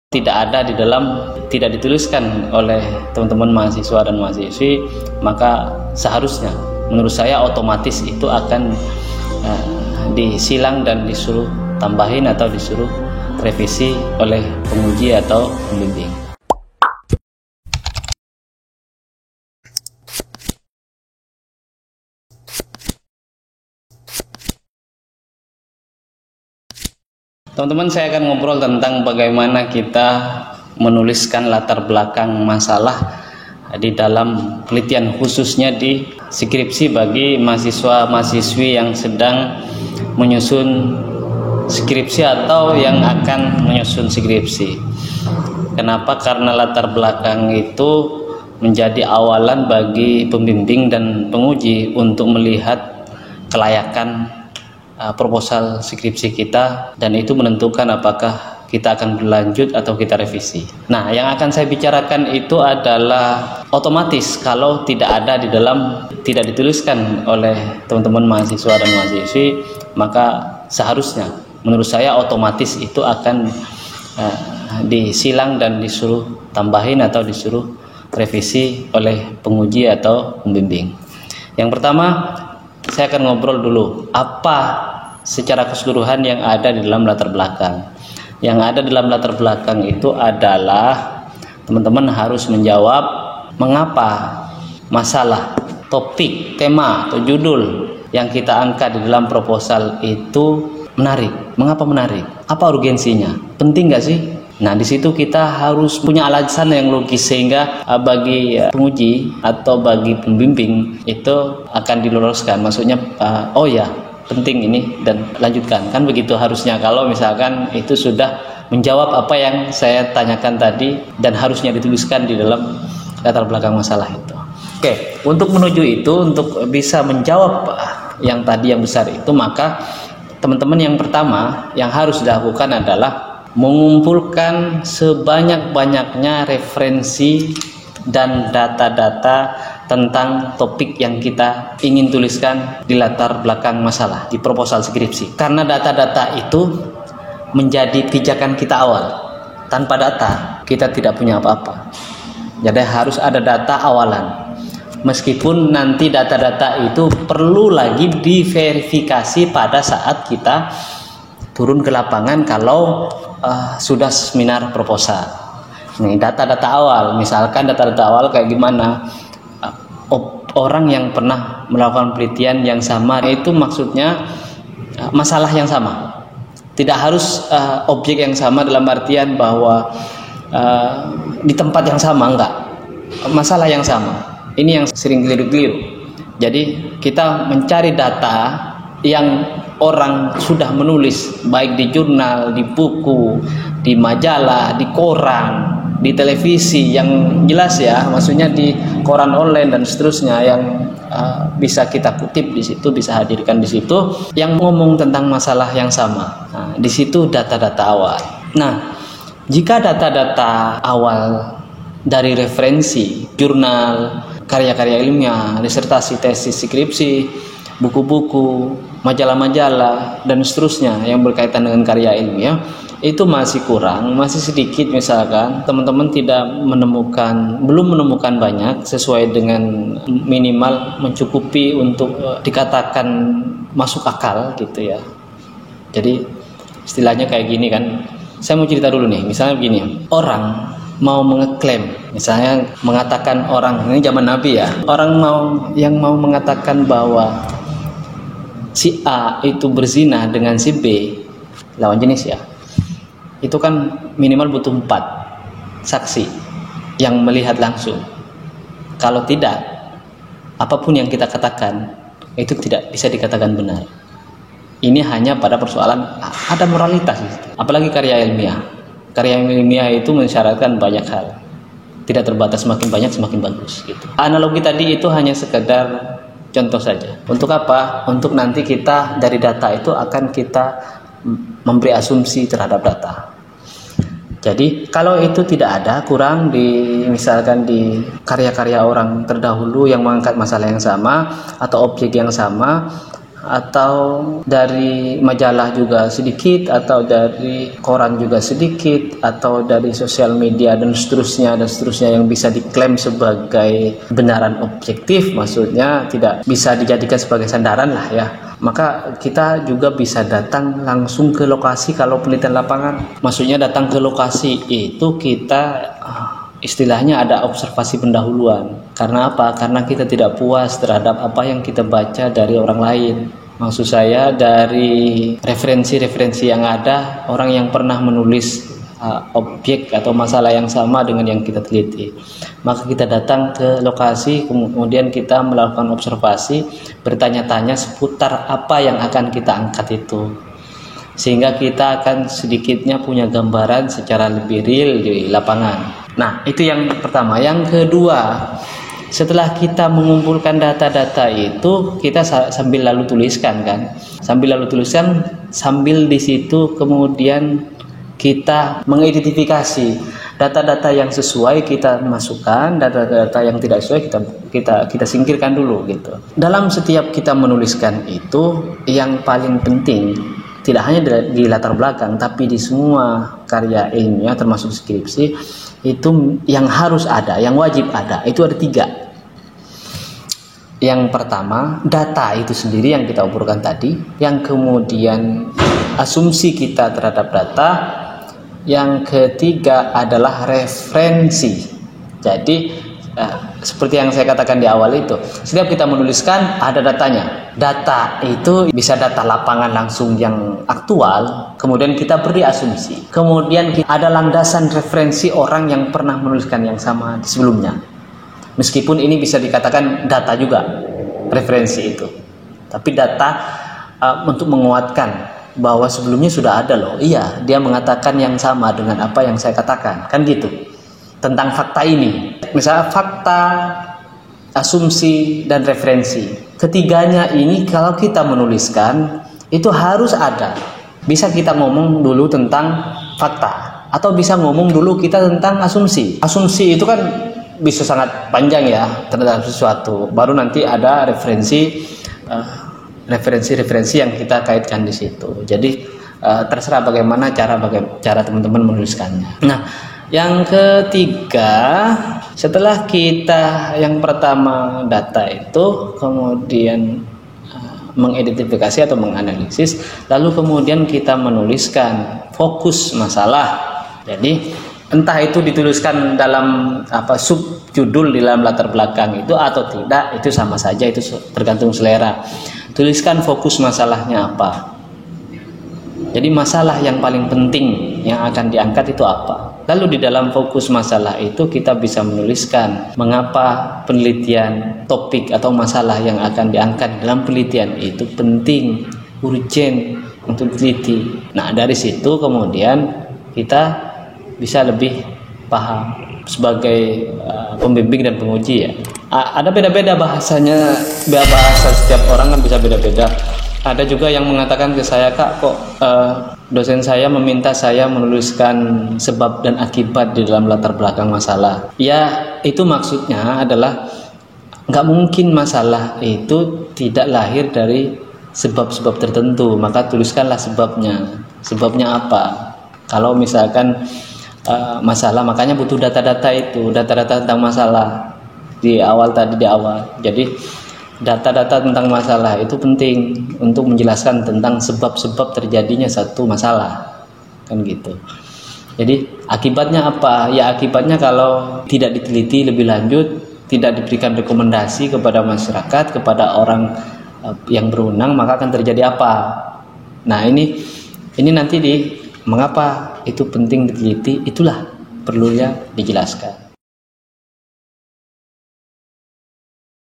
tidak ada di dalam, tidak dituliskan oleh teman-teman mahasiswa dan mahasiswi, maka seharusnya menurut saya otomatis itu akan disilang dan disuruh tambahin atau disuruh revisi oleh penguji atau pembimbing. Teman-teman, saya akan ngobrol tentang bagaimana kita menuliskan latar belakang masalah di dalam penelitian, khususnya di skripsi bagi mahasiswa-mahasiswi yang sedang menyusun skripsi atau yang akan menyusun skripsi. Kenapa? Karena latar belakang itu menjadi awalan bagi pembimbing dan penguji untuk melihat kelayakan proposal skripsi kita, dan itu menentukan apakah kita akan berlanjut atau kita revisi. Nah, yang akan saya bicarakan itu adalah otomatis kalau tidak ada di dalam, tidak dituliskan oleh teman-teman mahasiswa dan mahasiswi, maka seharusnya menurut saya otomatis itu akan disilang dan disuruh tambahin atau disuruh revisi oleh penguji atau pembimbing. Yang pertama, saya akan ngobrol dulu apa secara keseluruhan yang ada di dalam latar belakang. Yang ada di dalam latar belakang itu adalah teman-teman harus menjawab mengapa masalah, topik, tema atau judul yang kita angkat di dalam proposal itu menarik. Mengapa menarik? Apa urgensinya? Penting nggak sih? Nah, di situ kita harus punya alasan yang logis sehingga bagi penguji atau bagi pembimbing itu akan diloloskan. Maksudnya, oh ya, penting ini dan lanjutkan. Kan begitu harusnya kalau misalkan itu sudah menjawab apa yang saya tanyakan tadi dan harusnya dituliskan di dalam latar belakang masalah itu. Oke, untuk menuju itu, untuk bisa menjawab yang tadi yang besar itu, maka teman-teman yang pertama yang harus dilakukan adalah mengumpulkan sebanyak-banyaknya referensi dan data-data tentang topik yang kita ingin tuliskan di latar belakang masalah, di proposal skripsi. Karena data-data itu menjadi pijakan kita awal. Tanpa data, kita tidak punya apa-apa. Jadi harus ada data awalan. Meskipun nanti data-data itu perlu lagi diverifikasi pada saat kita turun ke lapangan kalau sudah seminar proposal. Ini data-data awal, misalkan data-data awal kayak gimana? Orang yang pernah melakukan penelitian yang sama, itu maksudnya masalah yang sama. Tidak harus objek yang sama dalam artian bahwa di tempat yang sama, enggak. Masalah yang sama. Ini yang sering keliru-keliru. Jadi kita mencari data yang orang sudah menulis, baik di jurnal, di buku, di majalah, di koran, di televisi, yang jelas ya, maksudnya di koran online dan seterusnya, yang bisa kita kutip di situ, bisa hadirkan di situ, yang ngomong tentang masalah yang sama. Nah, di situ data-data awal. Nah, jika data-data awal dari referensi, jurnal, karya-karya ilmiah, disertasi, tesis, skripsi, buku-buku, majalah-majalah dan seterusnya yang berkaitan dengan karya ilmiah itu masih kurang, masih sedikit, misalkan teman-teman belum menemukan banyak sesuai dengan minimal mencukupi untuk dikatakan masuk akal gitu ya. Jadi istilahnya kayak gini kan, saya mau cerita dulu nih, misalnya begini, orang mau mengeklaim, misalnya mengatakan, orang ini zaman Nabi ya, orang mau mengatakan bahwa si A itu berzina dengan si B, lawan jenis ya, itu kan minimal butuh 4 saksi yang melihat langsung. Kalau tidak, apapun yang kita katakan itu tidak bisa dikatakan benar. Ini hanya pada persoalan ada moralitas, apalagi karya ilmiah. Karya ilmiah itu mensyaratkan banyak hal, tidak terbatas, semakin banyak semakin bagus gitu. Analogi tadi itu hanya sekedar contoh saja. Untuk apa? Untuk nanti kita dari data itu akan kita memberi asumsi terhadap data. Jadi kalau itu tidak ada, kurang misalkan di karya-karya orang terdahulu yang mengangkat masalah yang sama atau objek yang sama, atau dari majalah juga sedikit, atau dari koran juga sedikit, atau dari sosial media dan seterusnya yang bisa diklaim sebagai kebenaran objektif, maksudnya tidak bisa dijadikan sebagai sandaran lah ya. Maka kita juga bisa datang langsung ke lokasi kalau penelitian lapangan. Maksudnya datang ke lokasi itu kita istilahnya ada observasi pendahuluan. Karena apa? Karena kita tidak puas terhadap apa yang kita baca dari orang lain. Maksud saya dari referensi-referensi yang ada, orang yang pernah menulis objek atau masalah yang sama dengan yang kita teliti. Maka kita datang ke lokasi, kemudian kita melakukan observasi, bertanya-tanya seputar apa yang akan kita angkat itu. Sehingga kita akan sedikitnya punya gambaran secara lebih real di lapangan. Nah, itu yang pertama. Yang kedua, setelah kita mengumpulkan data-data itu, kita sambil lalu tuliskan kan. Sambil di situ kemudian kita mengidentifikasi data-data yang sesuai kita masukkan, data-data yang tidak sesuai kita singkirkan dulu gitu. Dalam setiap kita menuliskan itu, yang paling penting tidak hanya di latar belakang, tapi di semua karya ilmiah termasuk skripsi, itu yang harus ada, yang wajib ada, itu ada 3. Yang pertama, data itu sendiri yang kita obrolkan tadi. Yang kemudian asumsi kita terhadap data. Yang ketiga adalah referensi. Jadi seperti yang saya katakan di awal itu, setiap kita menuliskan ada datanya. Data itu bisa data lapangan langsung yang aktual, kemudian kita beri asumsi. Kemudian ada landasan referensi orang yang pernah menuliskan yang sama sebelumnya. Meskipun ini bisa dikatakan data juga, referensi itu. Tapi data untuk menguatkan bahwa sebelumnya sudah ada loh. Iya, dia mengatakan yang sama dengan apa yang saya katakan. Kan gitu. Tentang fakta ini. Misalnya fakta, asumsi, dan referensi. Ketiganya ini kalau kita menuliskan, itu harus ada. Bisa kita ngomong dulu tentang fakta. Atau bisa ngomong dulu kita tentang asumsi. Asumsi itu kan bisa sangat panjang ya terhadap sesuatu. Baru nanti ada referensi yang kita kaitkan di situ. Jadi terserah bagaimana cara teman-teman menuliskannya. Nah, yang ketiga, setelah kita yang pertama data itu, kemudian mengidentifikasi atau menganalisis, lalu kemudian kita menuliskan fokus masalah. Jadi entah itu dituliskan dalam subjudul di dalam latar belakang itu atau tidak, itu sama saja, itu tergantung selera. Tuliskan fokus masalahnya apa. Jadi masalah yang paling penting yang akan diangkat itu apa. Lalu di dalam fokus masalah itu kita bisa menuliskan mengapa penelitian topik atau masalah yang akan diangkat dalam penelitian itu penting, urgen untuk diteliti. Nah, dari situ kemudian kita bisa lebih paham sebagai pembimbing dan penguji ya. Ada beda-beda bahasanya, bahasa setiap orang kan bisa beda-beda. Ada juga yang mengatakan ke saya, Kak, kok dosen saya meminta saya menuliskan sebab dan akibat di dalam latar belakang masalah. Ya, itu maksudnya adalah nggak mungkin masalah itu tidak lahir dari sebab-sebab tertentu, maka tuliskanlah sebabnya. Sebabnya apa? Kalau misalkan masalah, makanya butuh data-data itu, data-data tentang masalah di awal. Jadi data-data tentang masalah itu penting untuk menjelaskan tentang sebab-sebab terjadinya satu masalah, kan gitu. Jadi akibatnya apa? Ya akibatnya kalau tidak diteliti lebih lanjut, tidak diberikan rekomendasi kepada masyarakat, kepada orang yang berwenang, maka akan terjadi apa? Nah, ini nanti mengapa itu penting diteliti, itulah perlunya dijelaskan.